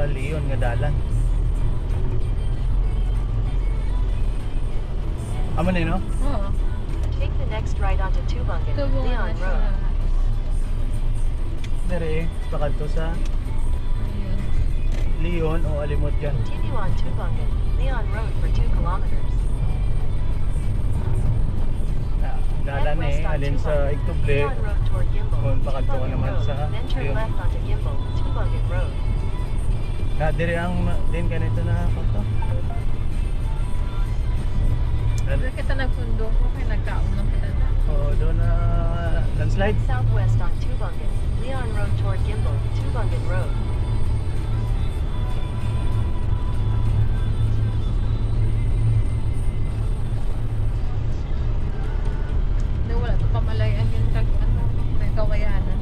sa Leon nga dalan. Amo na no? Oo. Take the next right onto Tubungan, Tubungan na Leon siya. Road. Dere pakanto sa Ayun. Leon o alimot yan. Continue on Tubungan, Leon Road for 2 kilometers. Dalan Head west on alin sa Tubungan, Igtuble. Leon Road toward Gimbal, Kung pakanto ka Tubungan naman Road, sa then turn Leon. left onto Gimbal, Tubungan Road. Dere ang din ganito na kanto. Doon kita nagpundo ko kaya nagkaon lang kita na. Oh, doon na landslide. Head southwest on Tubungan, Leon Road toward Gimbal, Tubungan Road. Doon wala ito pamalayan yung may kawayanan.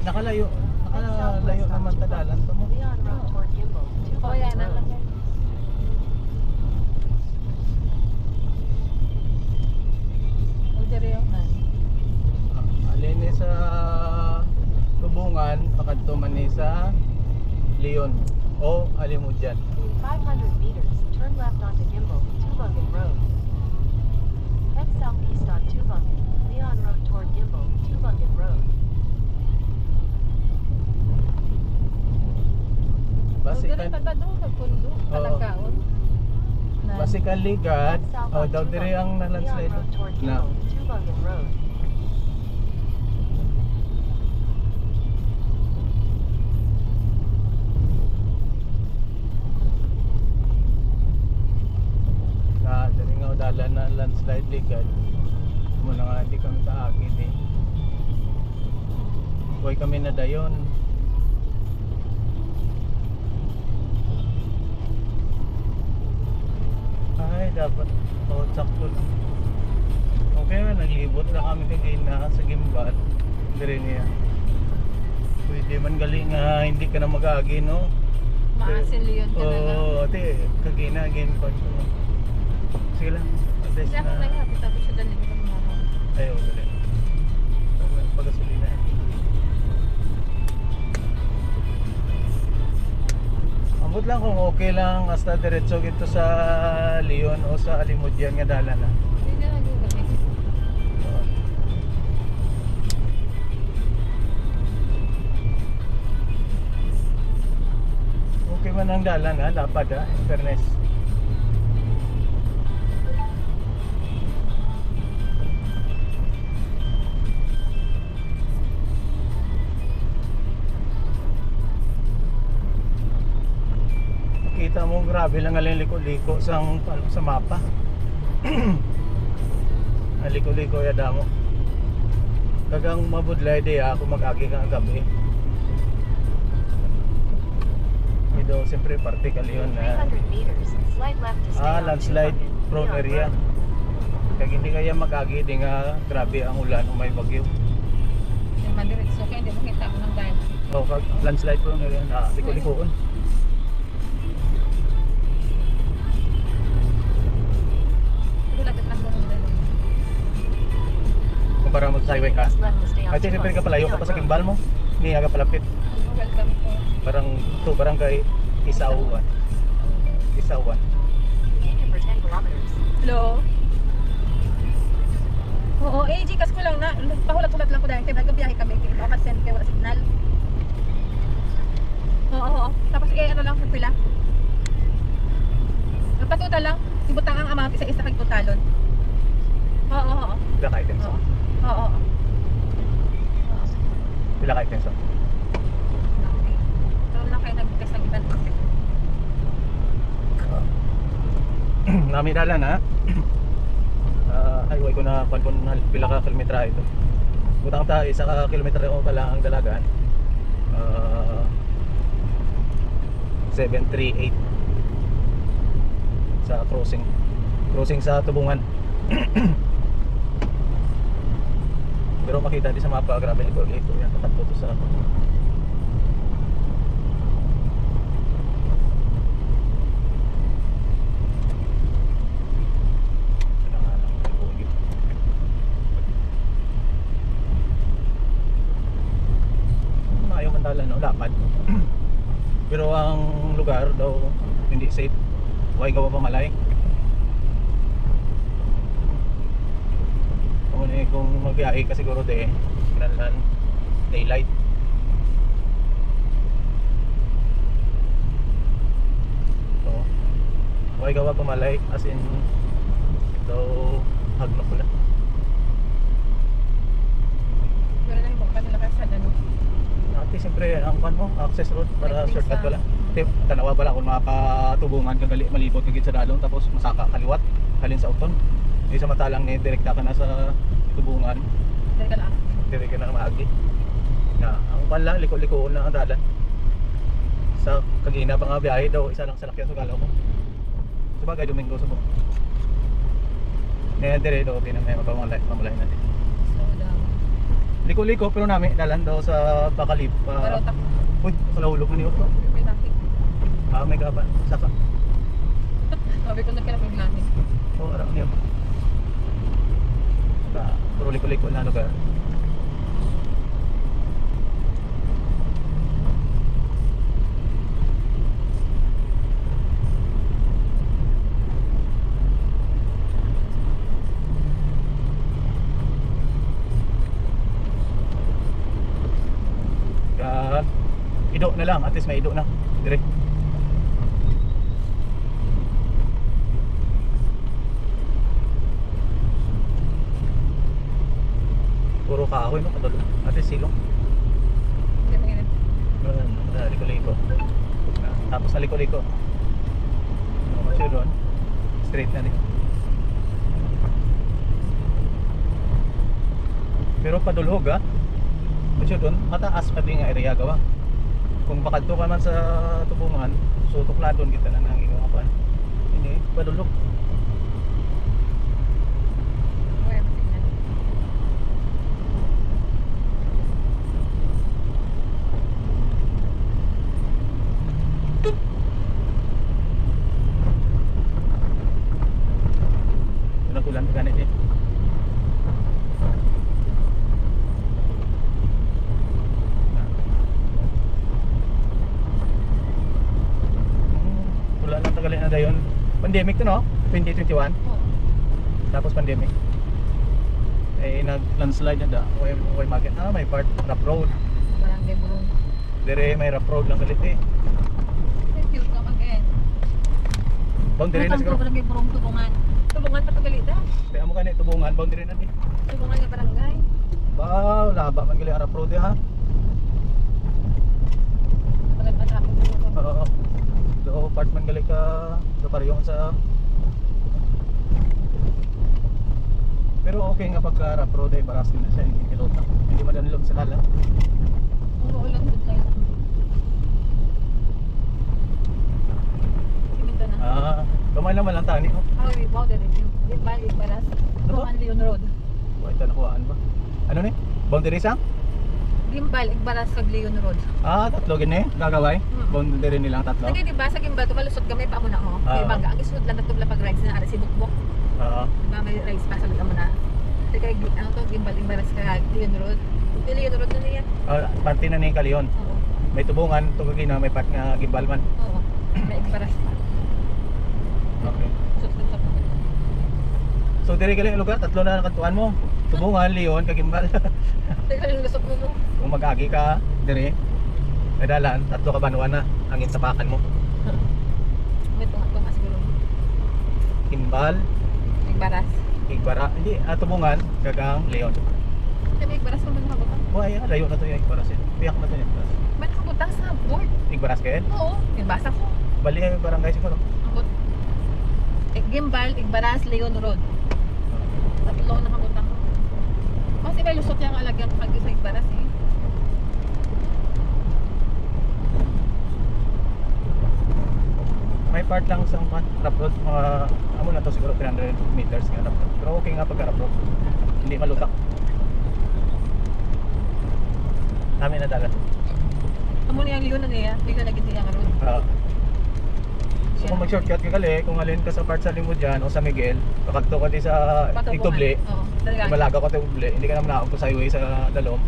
Nakalayo naman ta dalan to mo. Leon Road toward Gimbal, Tubungan Kawayanan lang Road. yan. O, diri yung Alin ni sa Tubungan, pakanto man ni sa Leon o alimot yan. In 500 meters, turn left onto Gimbal, Tubungan Road. Head southeast on Tubungan, Leon Road toward Gimbal, Tubungan Road. O, diri Basikan pa ba doon nagpundo? Kalagkaon? basikan ligad. Head south Oh, on daw dire ang Tubungan, Leon landslide. Road toward Na. Gimbal, Tubungan Road. Na dire nga dalan na landslide ligad. Muna nga hindi kami kaagid eh. Boy kami na dayon. Ay, dapat sakto lang. Okay man, naglibot lang kami kagina sa Gimbal. Dire niya. Pwede man galing nga hindi ka na mag-agi, no? Maasin yun ka na lang. Oo, ate, kagina, again pa. Sige lang. Address Kasi ako na. naghapit tapos siya dalhin ko mga ako. Ayaw, dali. Pagasolina. Ambot lang kung okay lang hasta diretso gito sa Leon o sa Alimudyan nga dalan na. Hindi na nag-uwi. Okay man ang dalan ha, lapad ha, in fairness. Kita mo grabe lang aling liko-liko sa mapa. Liko-liko ya damo. Kagang mabudlay di ako mag-agi kang gabi. Ito siyempre particle yun In na 300 meters, slide left to stay on landslide Tubungan, prone Leon area. Road. Kaya hindi kaya mag-agi di nga grabe ang ulan o may bagyo. Yung madiretso kaya hindi makita ko ng dahil. O kag landslide prone area na liko-likoon. Pero lapit lang ko ng dahil. Kumpara mo sa highway ka. Next left to stay on At siyempre ka Tubungan, palayo ka Leon pa sa Road. Kimbal mo. Ni aga palapit. Welcome po. Parang to barangay Isauwan. Isauwan. Continue for 10 kilometers. Hello? Oo, Gcash ko lang na. Pahulat-hulat lang ko dahil kaya nagbiyahe kami. Kaya makasend kaya wala signal. Oo. Tapos ano lang sa pila. Nagpatuta lang. Ibutang ang amount isa-isa kag butalon. Oo. Pila ka items. Oo. Oo. Pila ka items. Okay. Pero lang kayo nag-test ng ibang ticket. Nami dalan ha. Highway ko na pila ka kilometra ito. Butang ta isa ka kilometer o pala ang dalagan. 738 sa crossing sa Tubungan. Pero makita di sa mapa grabe ito yan patakbo to sa ayaw mandalan no lapad. Pero ang lugar daw hindi safe. Huwag gawa pa malay. Kung magbiyahe ka siguro de kailangan daylight. So, huwag gawa pa malay as in daw hagnok ko na. Pero na yung kanila kasi ano. Ate, siyempre ang mo, access road para May shortcut sa- ka lang. Ate, tanawa pala kung makatubungan ka gali malibot kagit sa dalong tapos masaka kaliwat halin sa uton. Di sa matalang ni direkta ka na sa tubungan, Dahil ka lang. dire ka na maagi. Na ang pala liko-liko na ang dalan. Sa kagina pa nga biyahe daw isa lang salakyan sa galaw ko. Sabagay Domingo sa mo. Ngayon dire daw pinamay mamalay natin. Slow down. Liko-liko pero nami dalan daw sa Bakalip. Pero tak. Uy, kalahulog na ni Otto. May traffic. May kaban. Saka. Sabi ko na kailan paglamin. Oo, arang niyo. Puro liko-liko na lugar. Ido na lang, at least may ido na. Dire. Puro kahoy no, kadalo. At least silong. Hindi mo ganun. Liko-liko. Tapos na liko-liko. Masya doon. Straight na din. Pero padulhog ha. Masya doon, mataas pa din nga area gawa. Kung bakadto ka man sa tubungan, sutok na doon kita lang ang iyong kapan. Hindi, padulhog. Okay, matignan. Ulan ganit eh. Wala lang tagalin na dayon. Pandemic to no? 2021. Oo. Tapos pandemic. Eh nag-landslide na da. Way market. May part rough road. Barangay Burong. Dire may rough road lang galit eh. Thank you ka mag-end. Boundary na siguro. Barangay Burong tubungan. Tubungan pa pagalita. Kaya mo kanit tubungan boundary na di. Tubungan nga barangay. Ba, laba man gali rough road eh, ha. Matagal pa sa akin. Oo. Do part man gali ka do parehong sa. Pero okay nga pagka rough road ay baras din na siya hindi kilota. Hindi madanlog sa dalan. Umuulan doon tayo. Siminto na. Gamay naman lang tani oh. Highway boundary review. Di ba Baras? Tuman Leon Road. Wait, nakuhaan ba? Ano ni? Boundary sa? Gimbal, Igbaras kag Leon Road. Tatlo gini gagaway. Boundary nilang tatlo. Sige, di ba sa Gimbal tumalusot gamay pa mo na ho. Kay bangga ang isunod lang natubla pag rides na ara si Bukbok. Oo. Di ba may rides pa sa mo na. Sige, ano to Gimbal, Igbaras kag Leon Road. Yung Leon Road na niya. Parte na ni Kalion. Oo. May tubungan, tugagi na may part nga gimbal man. Oo. May Igbaras pa. Okay. Lusot sa So dire gali ang lugar, tatlo na nakantuan mo. Tubungan, Leon, kag gimbal. Teka lang lusot mo no. Kung mag-agi ka dire, may dalan, tatlo ka banuan na angin sa pakan mo. May tunga siguro. Gimbal, Igbaras. Igbara, hindi, tubungan, kagang Leon. Kaya may Igbaras pa man nakabutang. Buhay, layo na to yung Igbaras yun. Piyak na to yung Igbaras. May nakabutang sa board. Igbaras kayo? Oo. Nabasa ko. Bali yung barangay siguro. Abot. Gimbal, Igbaras, Leon Road. Tatlo nakabutang. Kasi may lusot yung alagyan pag sa Igbaras eh. May part lang sa rough road, mga amo na to siguro 300 meters nga rough road. Pero okay nga pagka rough road. Hindi malutak. Dami na dagat. Amo niya ang Leon na niya. Hindi ka naging tiyang road. So kung mag-shortcut ka gali, kung alin ka sa part sa Limod dyan o sa Miguel, kakagto ka di sa Igtuble, Oo. Talaga. malaga ka sa Igtuble, hindi ka naman nakakot sa highway sa Dalom,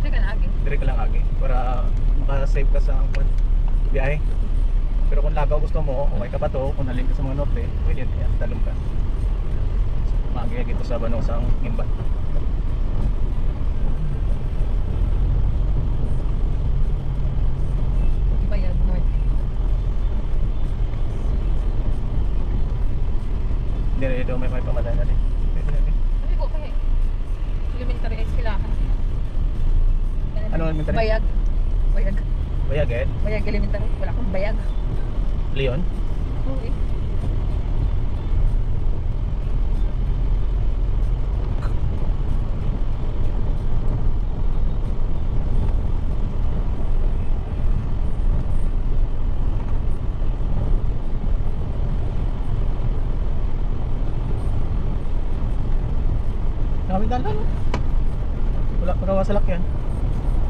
Hindi ka na agi. dire ka lang agi para makasave ka sa biyahe. Pero kung Lagaw gusto mo, okay ka pa to, kung nalim ka sa mga norte, pwede yan, talong ka. Magiging dito sa Banosang Gimba. Bayag North. Hindi rin daw may pamadaan natin. Pwede natin. Sabi ko kaya, elementary ay silahan. Ano elementary? Bayag. Bayag. Bayag eh? Bayag elementary. Wala akong bayag. Leon? Oo eh. Nakawin dalan. Wala pa raw sa lakyan.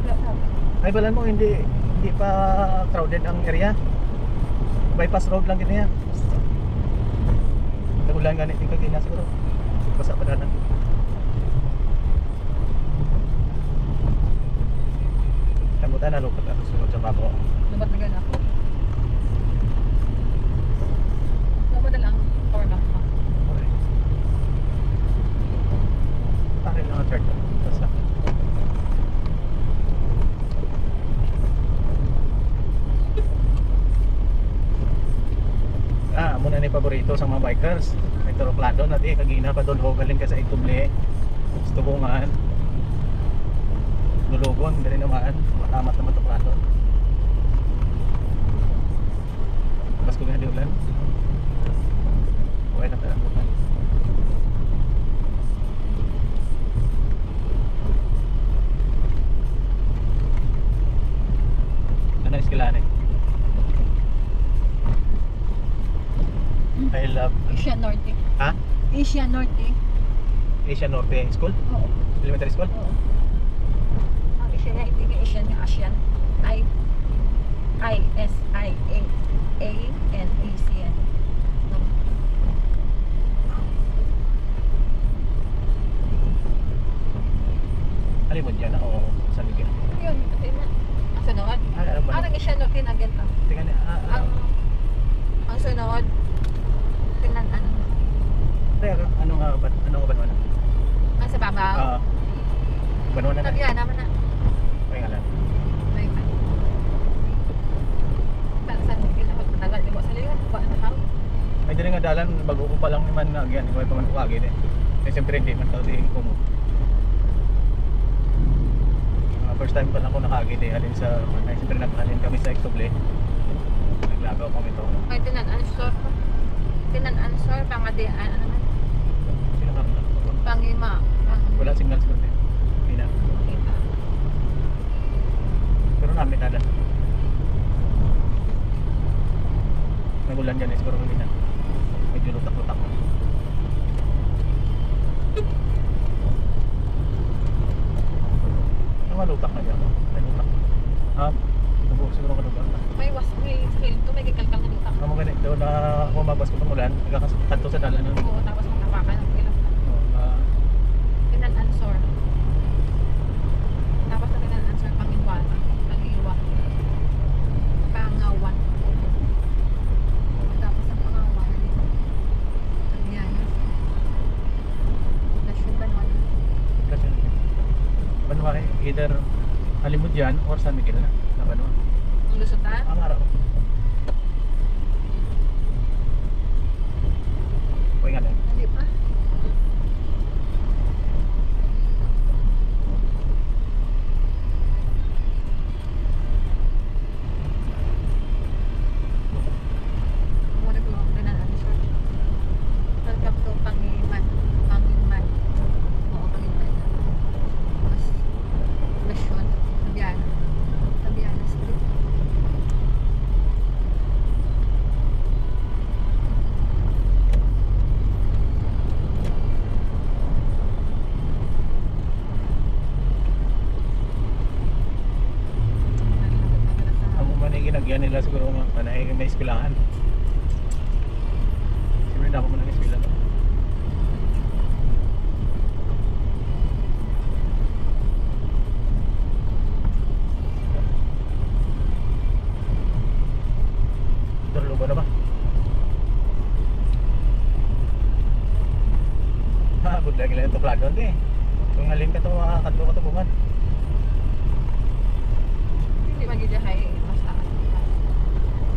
Wala sabi. Ay balan mo, hindi pa crowded ang area. Bypass road lang gini yan. Nagulan ganit yung kagina siguro. Basa pa dalan. Kamutan na lupat ako sunod sa bako. Lubat na gana ako. Namadala ang power bank mo. Okay. Akin lang ang chart. Basta. Muna ni paborito sa mga bikers. May turoklado na di kagina pa doon galing ka sa Ituble. Tubungan. Lulugon diri naman. Matamat naman turoklado. Pas ko di ulan. Okay na pala ulan. Ano iskilan eh? I love Asia Norte. Ha? Asia Norte. Asia Norte School? Oo. Elementary School? Oo. Ang Asia niya, hindi nga Asian niya, Asian. I-S-I-A-N-A-C-N. No. Alimod yan o sa ligyan? Yun, pati na. Ang sunod. Ano ba? Ang Asia Norte na genta. Tingnan niya. Ang sunod. Tingnan ano. Ano nga ba? Ano nga ba? Ang sa babaw. Banuan na na. Tabihan naman na. May ngalan. May man. Saan hindi na magmatagal. Di ba sa liwan? Ba na hang? May dili nga dalan bago ko pa lang naman na agyan. May pa man ko agin eh. Eh siyempre hindi man tao din ko mo. First time pa lang ako nakagin eh. Alin sa, siyempre naghalin kami sa Ituble. Naglagaw kami to. May tinan-answer. Tinan-answer. Pangadian. Ano naman? Sino ka? Pangima. Wala signal siguro eh. Hindi na. Kita. Pero namin nada. Nagulan dyan eh. Siguro hindi na. Medyo lutak-lutak. Malutak na dyan. May lutak. Siguro kalugar na. May field to. May gikalkal na dito. Ang mga ganito na kumabas ko ng ulan, nagkakatanto sa dalan ng Oo, tapos magtapakan ng kilap na. Tinan-answer. Tapos na tinan-answer Panginwan. Pangiwa. Pangawan. Tapos ang pangawan. Ang yan. Lasyon ba naman? kasi Banwa either Halimud yan or San Miguel na Banwa. Ang lusutan? Ang araw. Uy nga lang. Hindi pa. Muna ko ang tinan-answer. Welcome to Pangiman. Pangiman. Oo, Pangiman. Tapos, Lasyon. Sabiana. Sabiana Street. Ang umanigin nagyan nila siguro mga panay may eskwelahan. Siguro na ako muna ng eskwela. good lagi lang ito Pladon eh. Kung halin ka to makakanto ka to buman. Hindi magidahay basta.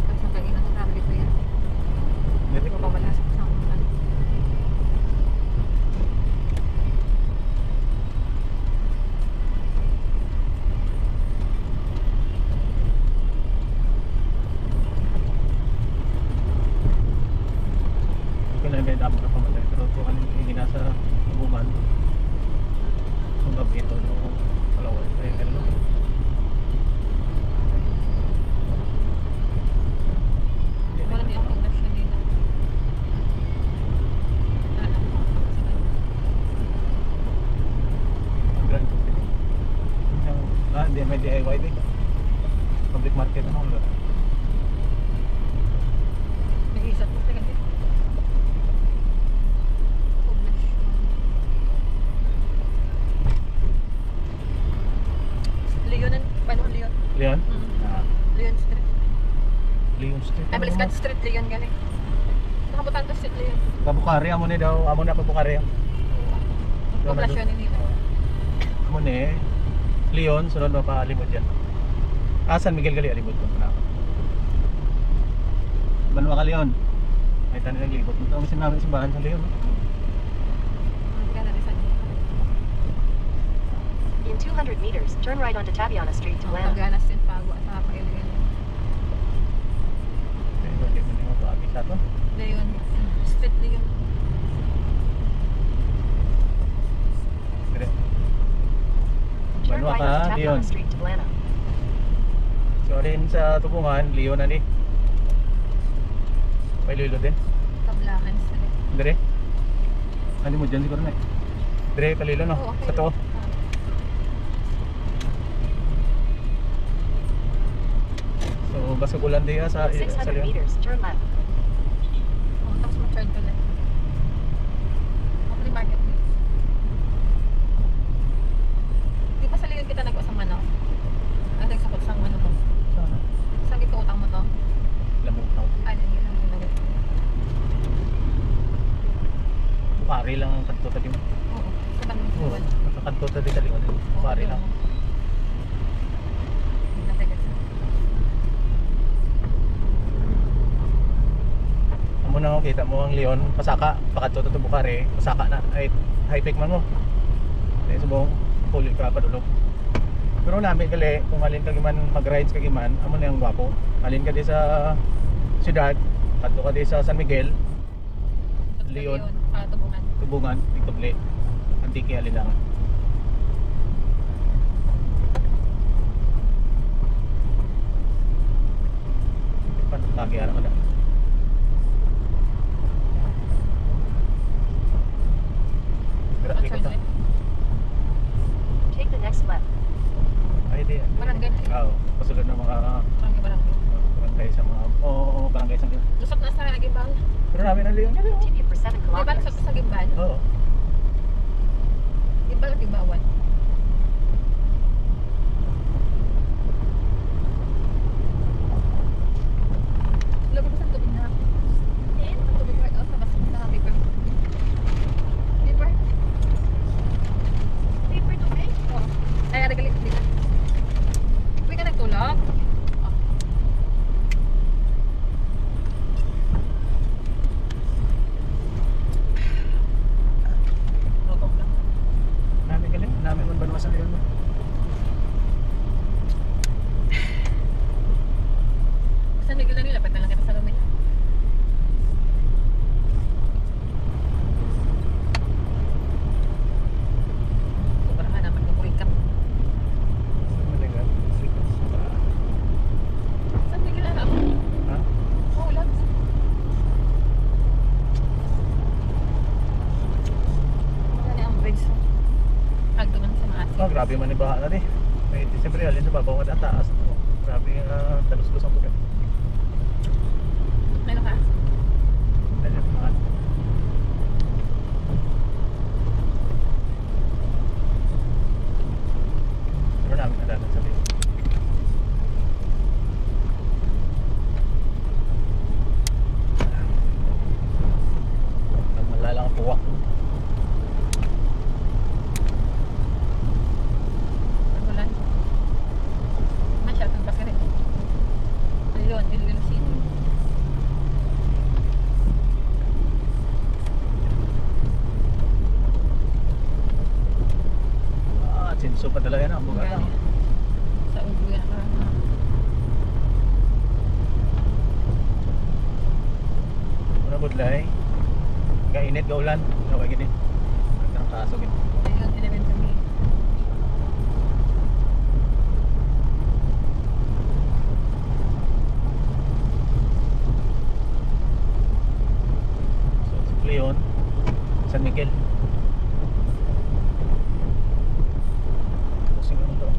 Kasi ang kainan ng kami dito yan. Hindi ko pa malasap sa mga Hindi ko na may damo ka pamatay. Pero kung ano yung ginasa buman. Kung gabi ito no kalaway. Ay gano'n. wala din ang connection nila. Alam ko sa kanya. Grand company. Hindi may DIY din. Public market ano ulo. May isa po talaga dito. Connection. Leon, paano Leon? Leon? Ah, Leon Street. Leon Street. Ay, Baliscan Street, Leon galing. Nakabutan to Street, Leon. Kabukari amo ni daw, amo na pabukari. Poblasyon ni nila. Amo ni Leon sunod mo pa alimod yan. San Miguel gali alimod ko na. Banwa ka Leon. Ay tani naglibot mo to ang sinabi sa bahan sa Leon. Magkana rin sa niya. In 200 meters, turn right onto Tabiana Street to Lana. Pagganas din Pagwa sa Pailuyan. Pero hindi mo nimo to abi sa to. Leon. Street Leon. Dire. Turn Banwa right ka onto Leon. Tabiana Street to Lana. So rin sa Tupungan, Leon na ni. May lilo din. Tablakan Street. Dire. Ano mo dyan siguro na eh. Dire kalilo no. Oo, okay. Sa to. So basta kulan diya sa 600 Leon. meters, turn left. Oh, tapos mag-turn to left. Open market. Di ba sa Leon kita nag-usang manok? Ang nagsakot sang manok ko. Sana. Saan kita utang mo to? Lamutaw. Ay, hindi lang yung nag- Bukari lang ang kanto tadi mo. Oo. Sa bandang Oo. Suwan. Nakakanto tadi sa Leon. Bukari lang. Natagat sa. Amo na kita mo ang Leon, pasaka, pakanto to Bukari, pasaka na ay high-tech man mo. Dahil subong puli ka padulog. Pero namin gali kung halin ka giman mag-rides ka giman, amo na yung gwapo. Halin ka di sa siyudad, kadto ka di sa San Miguel, Tapos sa Leon. Tubungan. Tubungan, Tigtuble, Antique Alilangan. Pagi ara kada. Grabe ko ta. Take the next left. Ay di. Barangay na. Oo, pasulod ng mga Barangay, barangay. barangay sa mga barangay sa Lusot na sa Gimbal. pero namin ang Leon. Continue for 7 Di ba kilometers. lusot na sa Gimbal? Oo. Gimbal o Gibawan? Lagi mo sa tubig na. Ang tubig right out sa bas sa paper. Paper? Paper tubig? Oo. Ay, ada galit dito. Uy ka nagtulog? Oh. Logok lang. Namin galing, namin man banwa sa Leon. San Miguel na nila, pag lang kita sa lumit. Para ka naman mag-wake up. Madagal. San Miguel na lang. Ha? Oo, lang. Wala ang bridge. Agdo man sa maasi. Oh, grabe man ibaha na di. May December alin sa babaw nga taas. Grabe talos-los ang pugat. Meron ka? Dali mga pero namin nadalan sa Leon. Ang malalang puwak. So padala yan ang bugat. Gani. Sa ubo yan ka. Muna budlay. Kainit ka ulan. Ano ba gini? Ang kaso gini. Ayun, 11 to me. So sa Leon, San Miguel. Pusing naman to.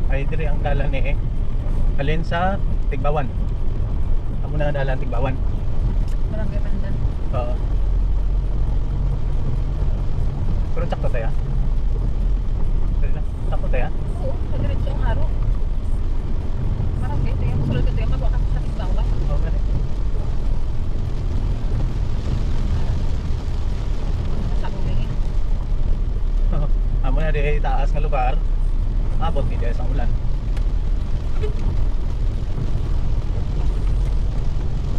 Ay dire ang dalan eh. Alin sa Tigbawan. Amo na ang dalan Tigbawan. Barangay Pandan. Oo. Pero sakto tayo. Dali na. Sakto tayo. Oo, pagdiretso ang araw. Barangay ito yung sulod ito yung magwa ka sa Tigbawan. Oo, ganun. Sa ulo eh. Amo na di taas nga lugar. Abot ni sa ulan.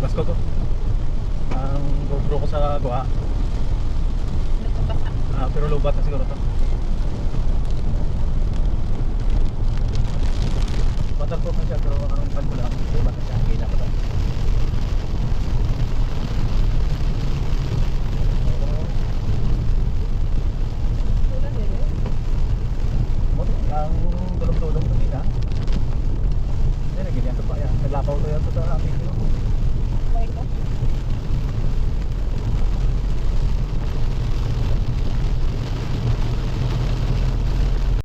Basko ko. Ang GoPro ko sa gawa. Nagpapasa. Pero lubat na siguro to. Waterproof na siya pero ang pan ko lang lubat na siya. Kaya pa to. Ulan din eh. Ang dulong-dulong ko nila. Yan, ganyan to pa yan. Naglapaw to yan to sa amin.